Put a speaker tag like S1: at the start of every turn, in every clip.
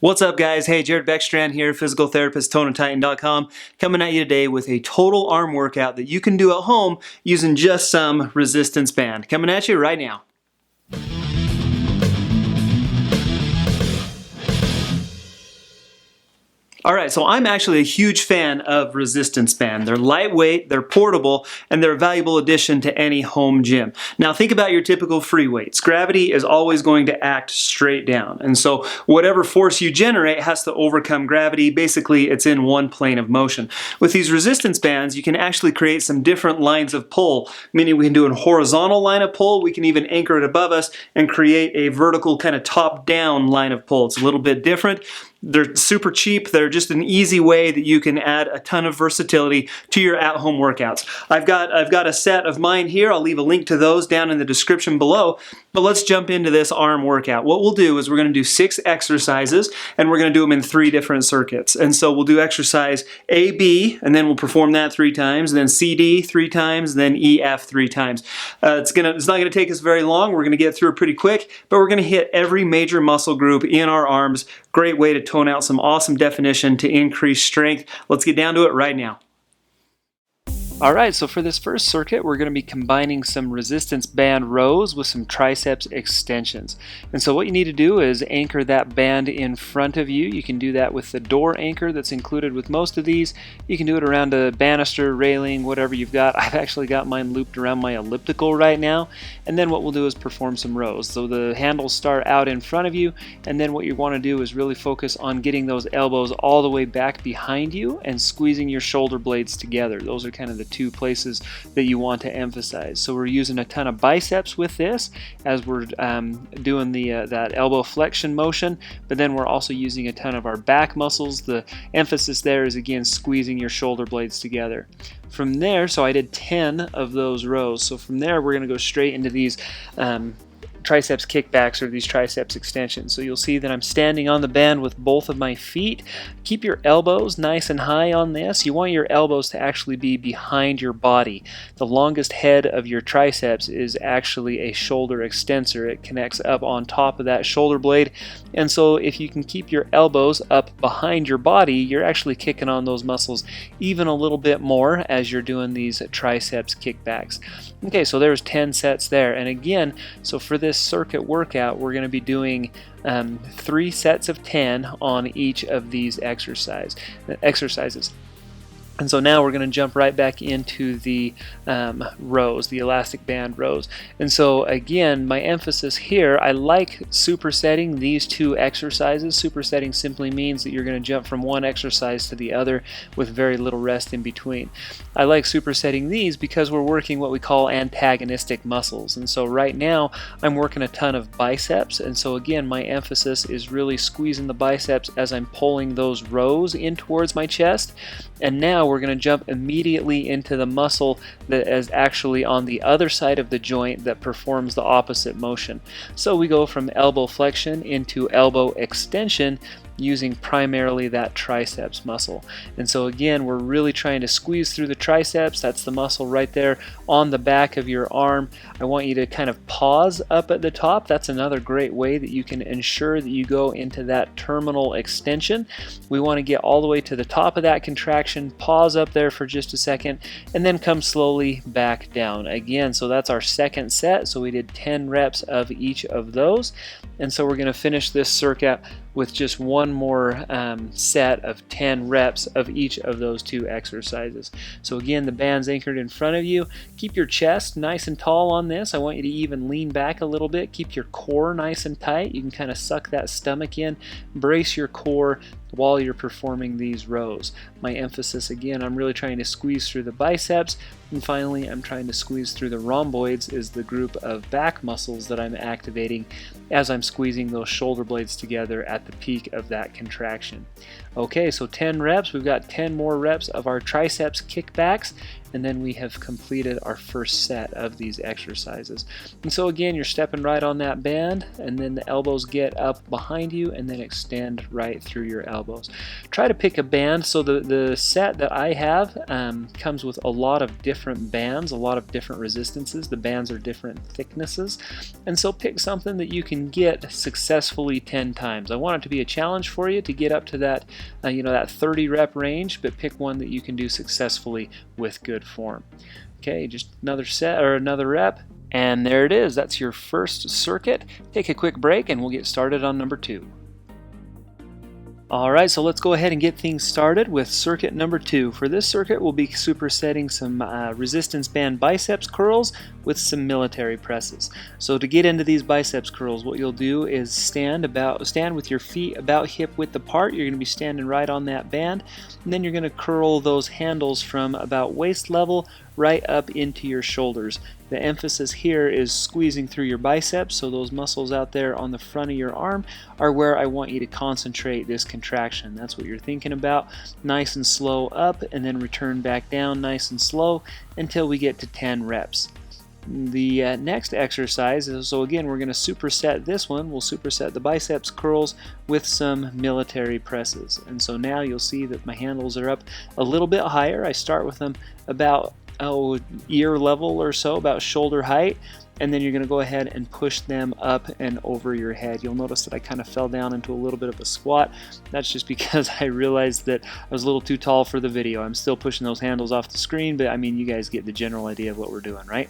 S1: What's up, guys? Hey, Jared Beckstrand here, physical therapist, ToneandTitan.com, coming at you today with a total arm workout that you can do at home using just some resistance band. Coming at you right now. Alright, so I'm actually a huge fan of resistance band. They're lightweight, they're portable, and they're a valuable addition to any home gym. Now think about your typical free weights. Gravity is always going to act straight down, and so whatever force you generate has to overcome gravity. Basically, it's in one plane of motion. With these resistance bands, you can actually create some different lines of pull, meaning we can do a horizontal line of pull, we can even anchor it above us and create a vertical kind of top-down line of pull. It's a little bit different. They're super cheap. They're just an easy way that you can add a ton of versatility to your at-home workouts. I've got a set of mine here. I'll leave a link to those down in the description below. But let's jump into this arm workout. What we'll do is we're going to do 6 exercises, and we're going to do them in 3 different circuits. And so we'll do exercise A, B, and then we'll perform that 3 times, then C, D 3 times, then E, F 3 times. It's not going to take us very long. We're going to get through it pretty quick, but we're going to hit every major muscle group in our arms. Great way to tone out some awesome definition to increase strength. Let's get down to it right now. Alright, so for this first circuit, we're going to be combining some resistance band rows with some triceps extensions. And so what you need to do is anchor that band in front of you. You can do that with the door anchor that's included with most of these. You can do it around a banister, railing, whatever you've got. I've actually got mine looped around my elliptical right now. And then what we'll do is perform some rows. So the handles start out in front of you, and then what you want to do is really focus on getting those elbows all the way back behind you and squeezing your shoulder blades together. Those are kind of the 2 places that you want to emphasize. So we're using a ton of biceps with this as we're doing that elbow flexion motion, but then we're also using a ton of our back muscles. The emphasis there is again squeezing your shoulder blades together. From there, so I did 10 of those rows. So from there we're going to go straight into these triceps kickbacks or these triceps extensions. So you'll see that I'm standing on the band with both of my feet. Keep your elbows nice and high on this. You want your elbows to actually be behind your body. The longest head of your triceps is actually a shoulder extensor. It connects up on top of that shoulder blade. And so if you can keep your elbows up behind your body, you're actually kicking on those muscles even a little bit more as you're doing these triceps kickbacks. Okay, so there's 10 sets there. And again, so for this circuit workout, we're going to be doing 3 sets of 10 on each of these exercises. And so now we're going to jump right back into the rows, the elastic band rows. And so again, my emphasis here, I like supersetting these 2 exercises. Supersetting simply means that you're going to jump from one exercise to the other with very little rest in between. I like supersetting these because we're working what we call antagonistic muscles. And so right now I'm working a ton of biceps. And so again, my emphasis is really squeezing the biceps as I'm pulling those rows in towards my chest. And now we're going to jump immediately into the muscle that is actually on the other side of the joint that performs the opposite motion. So we go from elbow flexion into elbow extension using primarily that triceps muscle. And so again, we're really trying to squeeze through the triceps. That's the muscle right there on the back of your arm. I want you to kind of pause up at the top. That's another great way that you can ensure that you go into that terminal extension. We want to get all the way to the top of that contraction, pause up there for just a second, and then come slowly back down. Again, so that's our second set. So we did 10 reps of each of those. And so we're going to finish this circuit with just one more set of 10 reps of each of those 2 exercises. So again, the band's anchored in front of you. Keep your chest nice and tall on this. I want you to even lean back a little bit. Keep your core nice and tight. You can kind of suck that stomach in. Brace your core while you're performing these rows. My emphasis again, I'm really trying to squeeze through the biceps, and finally I'm trying to squeeze through the rhomboids, is the group of back muscles that I'm activating as I'm squeezing those shoulder blades together at the peak of that contraction. Okay, so 10 reps, we've got 10 more reps of our triceps kickbacks, and then we have completed our first set of these exercises. And so again, you're stepping right on that band, and then the elbows get up behind you and then extend right through your elbows. elbows. Try to pick a band. So the set that I have comes with a lot of different bands, a lot of different resistances. The bands are different thicknesses, and so pick something that you can get successfully 10 times. I want it to be a challenge for you to get up to that that 30 rep range, but pick one that you can do successfully with good form. Okay, just another set or another rep, and there it is. That's your first circuit. Take a quick break and we'll get started on number 2. Alright, so let's go ahead and get things started with circuit number 2. For this circuit, we'll be supersetting some resistance band biceps curls with some military presses. So to get into these biceps curls, what you'll do is stand with your feet about hip width apart. You're going to be standing right on that band, and then you're going to curl those handles from about waist level right up into your shoulders. The emphasis here is squeezing through your biceps, so those muscles out there on the front of your arm are where I want you to concentrate this contraction. That's what you're thinking about. Nice and slow up, and then return back down nice and slow until we get to 10 reps. The next exercise is, so again, we're going to superset this one. We'll superset the biceps curls with some military presses. And so now you'll see that my handles are up a little bit higher. I start with them about ear level or so, about shoulder height, and then you're going to go ahead and push them up and over your head. You'll notice that I kind of fell down into a little bit of a squat. That's just because I realized that I was a little too tall for the video. I'm still pushing those handles off the screen, but I mean, you guys get the general idea of what we're doing, right?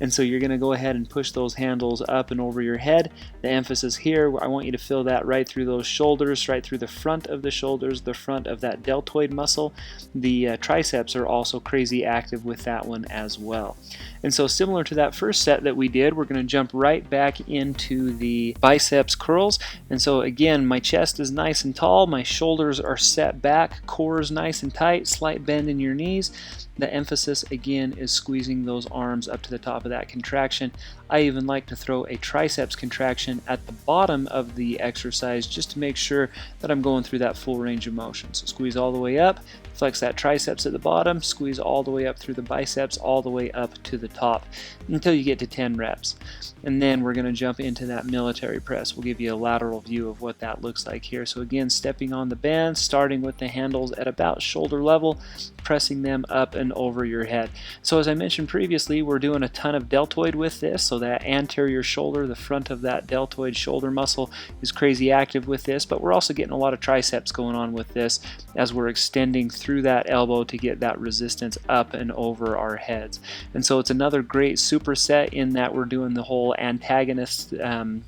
S1: And so you're going to go ahead and push those handles up and over your head. The emphasis here, I want you to feel that right through those shoulders, right through the front of the shoulders, the front of that deltoid muscle. The triceps are also crazy active with that one as well. And so similar to that first set that we did, we're going to jump right back into the biceps curls. And so again, my chest is nice and tall, my shoulders are set back, core is nice and tight, slight bend in your knees. The emphasis again is squeezing those arms up to the top of that contraction. I even like to throw a triceps contraction at the bottom of the exercise just to make sure that I'm going through that full range of motion. So squeeze all the way up, flex that triceps at the bottom, squeeze all the way up through the biceps, all the way up to the top until you get to 10 reps. And then we're going to jump into that military press. We'll give you a lateral view of what that looks like here. So again, stepping on the band, starting with the handles at about shoulder level, pressing them up and over your head. So as I mentioned previously, we're doing a ton of deltoid with this, so that anterior shoulder, the front of that deltoid shoulder muscle is crazy active with this, but we're also getting a lot of triceps going on with this as we're extending through that elbow to get that resistance up and over our heads. And so it's another great superset in that we're doing the whole antagonist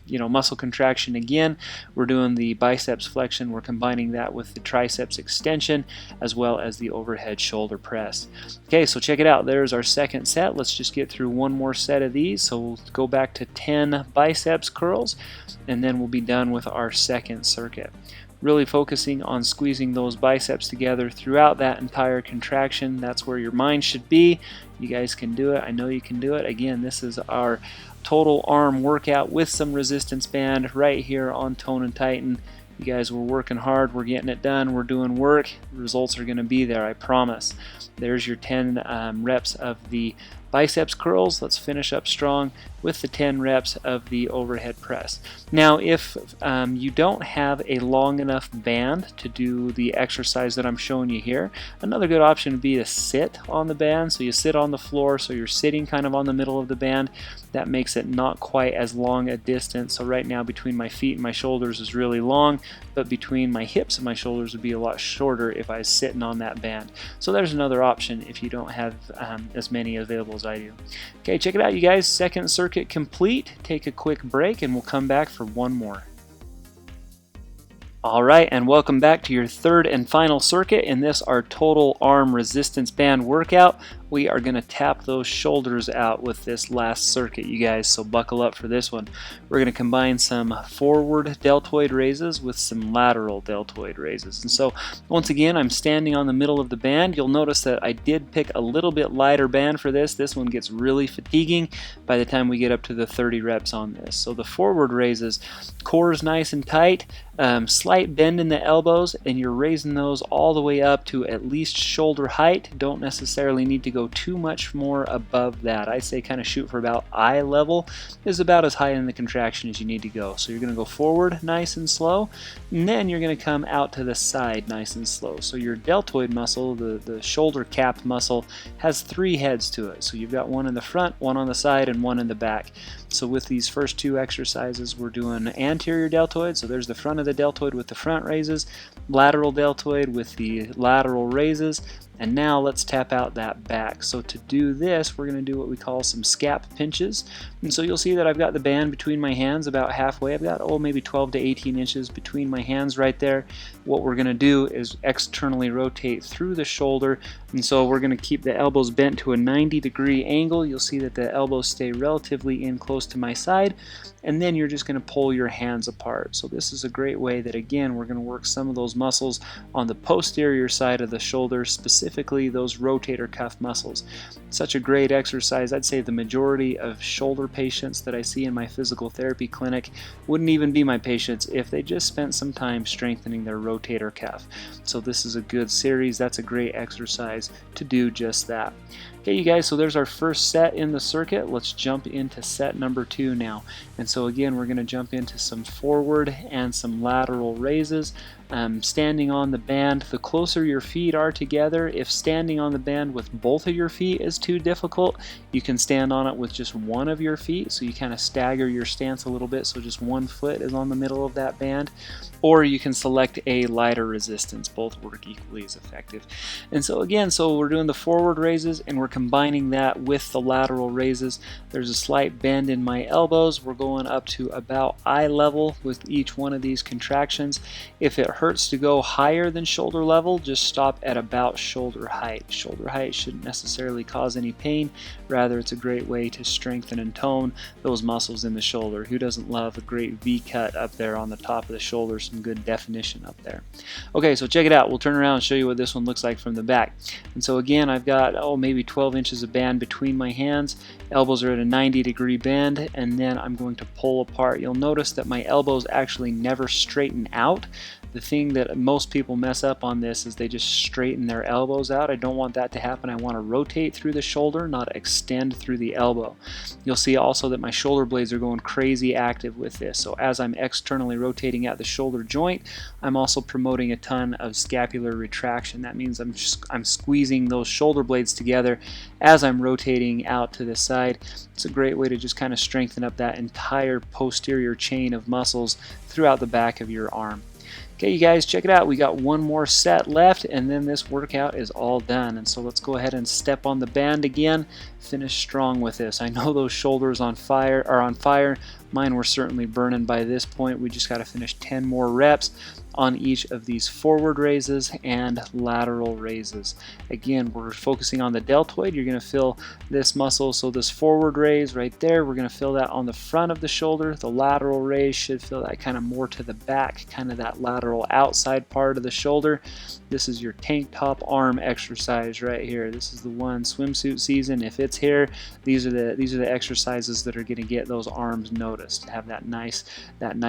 S1: muscle contraction again. We're doing the biceps flexion, we're combining that with the triceps extension as well as the overhead shoulder press. Okay, so check it out. There's our second set. Let's just get through one more set of these. So we'll go back to 10 biceps curls, and then we'll be done with our second circuit. Really focusing on squeezing those biceps together throughout that entire contraction. That's where your mind should be. You guys can do it. I know you can do it. Again, this is our total arm workout with some resistance band right here on Tone and Tighten. You guys, we're working hard, we're getting it done, we're doing work. The results are going to be there, I promise. There's your 10 reps of the biceps curls. Let's finish up strong with the 10 reps of the overhead press. Now, if you don't have a long enough band to do the exercise that I'm showing you here, another good option would be to sit on the band. So you sit on the floor, so you're sitting kind of on the middle of the band. That makes it not quite as long a distance. So right now between my feet and my shoulders is really long, but between my hips and my shoulders would be a lot shorter if I was sitting on that band. So there's another option if you don't have as many available as I do. Okay, check it out, you guys. Second circuit complete. Take a quick break and we'll come back for one more. Alright, and welcome back to your third and final circuit in this, our total arm resistance band workout. We are going to tap those shoulders out with this last circuit, you guys, so buckle up for this one. We're going to combine some forward deltoid raises with some lateral deltoid raises. And so, once again, I'm standing on the middle of the band. You'll notice that I did pick a little bit lighter band for this. This one gets really fatiguing by the time we get up to the 30 reps on this. So the forward raises, core is nice and tight, slight bend in the elbows, and you're raising those all the way up to at least shoulder height. Don't necessarily need to go
S2: go too much more above that. I say kind of shoot for about eye level is about as high in the contraction as you need to go. So you're going to go forward nice and slow, and then you're going to come out to the side nice and slow. So your deltoid muscle, the shoulder cap muscle, has 3 heads to it. So you've got one in the front, one on the side, and one in the back. So with these first 2 exercises, we're doing anterior deltoid. So there's the front of the deltoid with the front raises, lateral deltoid with the lateral raises, and now let's tap out that back. So to do this, we're going to do what we call some scap pinches. And so you'll see that I've got the band between my hands about halfway. I've got, maybe 12 to 18 inches between my hands right there. What we're going to do is externally rotate through the shoulder. And so we're going to keep the elbows bent to a 90-degree angle. You'll see that the elbows stay relatively in close to my side. And then you're just going to pull your hands apart. So this is a great way that, again, we're going to work some of those muscles on the posterior side of the shoulder, specifically those rotator cuff muscles. Such a great exercise. I'd say the majority of shoulder patients that I see in my physical therapy clinic wouldn't even be my patients if they just spent some time strengthening their rotator cuff. So this is a good series. That's a great exercise to do just that. Okay, you guys, so there's our first set in the circuit. Let's jump into set number 2 now. And so again, we're going to jump into some forward and some lateral raises. Standing on the band, the closer your feet are together, if standing on the band with both of your feet is too difficult, you can stand on it with just one of your feet. So you kind of stagger your stance a little bit so just one foot is on the middle of that band. Or you can select a lighter resistance. Both work equally as effective. And so again, so we're doing the forward raises and we're combining that with the lateral raises. There's a slight bend in my elbows. We're going up to about eye level with each one of these contractions. If it hurts to go higher than shoulder level, just stop at about shoulder height. Shoulder height shouldn't necessarily cause any pain. Rather, it's a great way to strengthen and tone those muscles in the shoulder. Who doesn't love a great V cut up there on the top of the shoulder? Some good definition up there. Okay, so check it out. We'll turn around and show you what this one looks like from the back. And so again, I've got maybe 12 inches of band between my hands. Elbows are at a 90-degree bend, and then I'm going to pull apart. You'll notice that my elbows actually never straighten out. The thing that most people mess up on this is they just straighten their elbows out. I don't want that to happen. I want to rotate through the shoulder, not extend through the elbow. You'll see also that my shoulder blades are going crazy active with this. So as I'm externally rotating at the shoulder joint, I'm also promoting a ton of scapular retraction. That means I'm squeezing those shoulder blades together as I'm rotating out to the side. It's a great way to just kind of strengthen up that entire posterior chain of muscles throughout the back of your arm. Okay, you guys, check it out. We got one more set left, and then this workout is all done. And so let's go ahead and step on the band again. Finish strong with this. I know those shoulders are on fire. Mine were certainly burning by this point. We just got to finish 10 more reps on each of these forward raises and lateral raises. Again, we're focusing on the deltoid. You're going to feel this muscle. So this forward raise right there, we're going to feel that on the front of the shoulder. The lateral raise should feel that kind of more to the back, kind of that lateral outside part of the shoulder. This is your tank top arm exercise right here. This is the one, swimsuit season. If it's here, these are the exercises that are going to get those arms noticed. Have that nice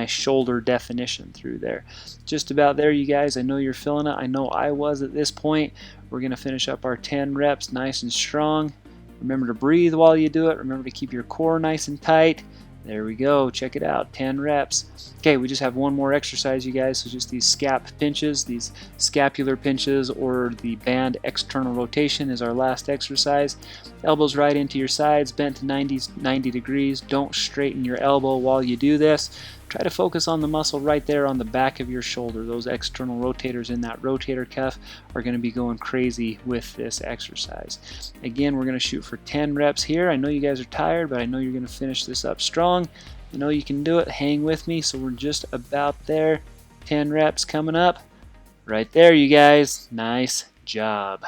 S2: shoulder definition through there. Just about there, you guys. I know you're feeling it. I know I was at this point. We're going to finish up our 10 reps nice and strong. Remember to breathe while you do it. Remember to keep your core nice and tight. There we go. Check it out. 10 reps. Okay, we just have one more exercise, you guys. So just these scap pinches, these scapular pinches, or the band external rotation is our last exercise. Elbows right into your sides, bent to 90 degrees. Don't straighten your elbow while you do this. Try to focus on the muscle right there on the back of your shoulder. Those external rotators in that rotator cuff are going to be going crazy with this exercise. Again, we're going to shoot for 10 reps here. I know you guys are tired, but I know you're going to finish this up strong. I know you can do it. Hang with me. So we're just about there. 10 reps coming up. Right there, you guys. Nice job.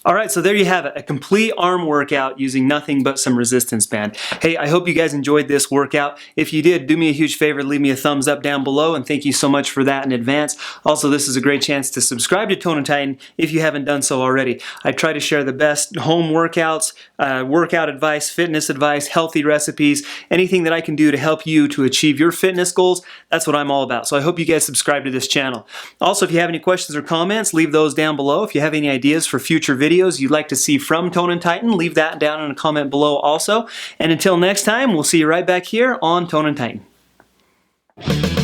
S1: All right, so there you have it, a complete arm workout using nothing but some resistance band. Hey, I hope you guys enjoyed this workout. If you did, do me a huge favor, leave me a thumbs up down below, and thank you so much for that in advance. Also, this is a great chance to subscribe to Tone and Tighten if you haven't done so already. I try to share the best home workouts, workout advice, fitness advice, healthy recipes, anything that I can do to help you to achieve your fitness goals. That's what I'm all about. So I hope you guys subscribe to this channel. Also, if you have any questions or comments, leave those down below. If you have any ideas for future videos, videos you'd like to see from Tone and Tighten, leave that down in a comment below also. And until next time, we'll see you right back here on Tone and Tighten.